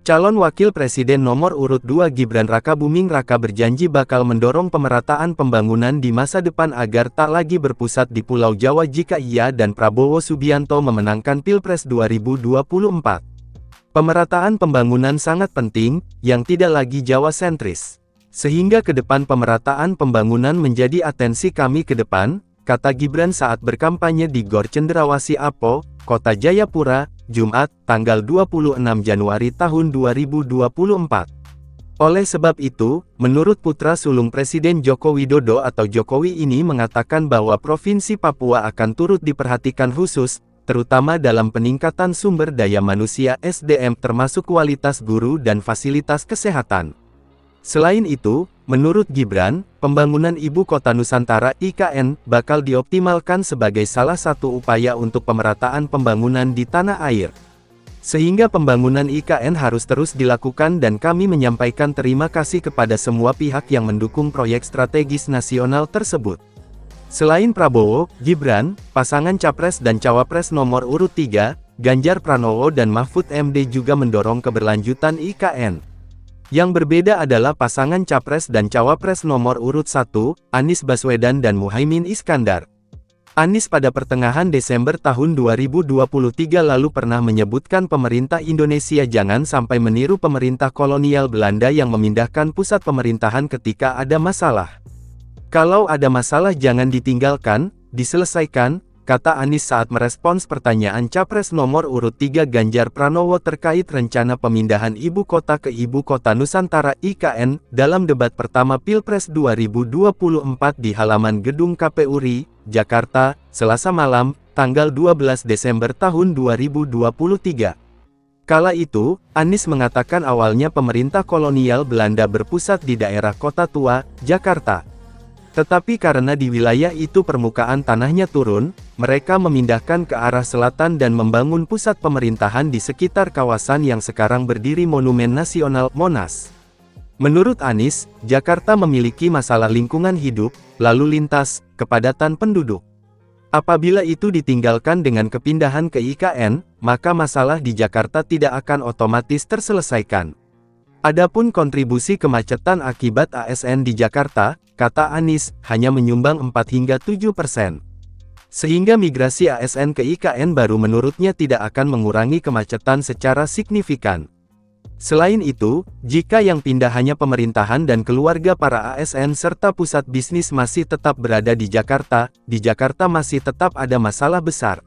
Calon Wakil Presiden nomor urut 2 Gibran Rakabuming Raka berjanji bakal mendorong pemerataan pembangunan di masa depan agar tak lagi berpusat di Pulau Jawa jika ia dan Prabowo Subianto memenangkan Pilpres 2024. Pemerataan pembangunan sangat penting, yang tidak lagi Jawa sentris. Sehingga ke depan pemerataan pembangunan menjadi atensi kami ke depan, kata Gibran saat berkampanye di Gor Cendrawasih Apo, Kota Jayapura, Jumat, tanggal 26 Januari tahun 2024. Oleh sebab itu, menurut putra sulung Presiden Joko Widodo atau Jokowi ini mengatakan bahwa Provinsi Papua akan turut diperhatikan khusus, terutama dalam peningkatan sumber daya manusia SDM termasuk kualitas guru dan fasilitas kesehatan. Selain itu, menurut Gibran, pembangunan Ibu Kota Nusantara (IKN) bakal dioptimalkan sebagai salah satu upaya untuk pemerataan pembangunan di tanah air. Sehingga pembangunan IKN harus terus dilakukan dan kami menyampaikan terima kasih kepada semua pihak yang mendukung proyek strategis nasional tersebut. Selain Prabowo, Gibran, pasangan Capres dan Cawapres nomor urut 3, Ganjar Pranowo dan Mahfud MD juga mendorong keberlanjutan IKN. Yang berbeda adalah pasangan Capres dan Cawapres nomor urut 1, Anies Baswedan dan Muhaimin Iskandar. Anies pada pertengahan Desember tahun 2023 lalu pernah menyebutkan pemerintah Indonesia jangan sampai meniru pemerintah kolonial Belanda yang memindahkan pusat pemerintahan ketika ada masalah. Kalau ada masalah jangan ditinggalkan, diselesaikan, kata Anies saat merespons pertanyaan Capres nomor urut 3 Ganjar Pranowo terkait rencana pemindahan ibu kota ke Ibu Kota Nusantara (IKN) dalam debat pertama Pilpres 2024 di halaman gedung KPU RI, Jakarta, Selasa malam, tanggal 12 Desember tahun 2023. Kala itu, Anies mengatakan awalnya pemerintah kolonial Belanda berpusat di daerah Kota Tua, Jakarta. Tetapi karena di wilayah itu permukaan tanahnya turun, mereka memindahkan ke arah selatan dan membangun pusat pemerintahan di sekitar kawasan yang sekarang berdiri Monumen Nasional, Monas. Menurut Anies, Jakarta memiliki masalah lingkungan hidup, lalu lintas, kepadatan penduduk. Apabila itu ditinggalkan dengan kepindahan ke IKN, maka masalah di Jakarta tidak akan otomatis terselesaikan. Adapun kontribusi kemacetan akibat ASN di Jakarta, kata Anies, hanya menyumbang 4-7%. Sehingga migrasi ASN ke IKN baru menurutnya tidak akan mengurangi kemacetan secara signifikan. Selain itu, jika yang pindah hanya pemerintahan dan keluarga para ASN serta pusat bisnis masih tetap berada di Jakarta masih tetap ada masalah besar.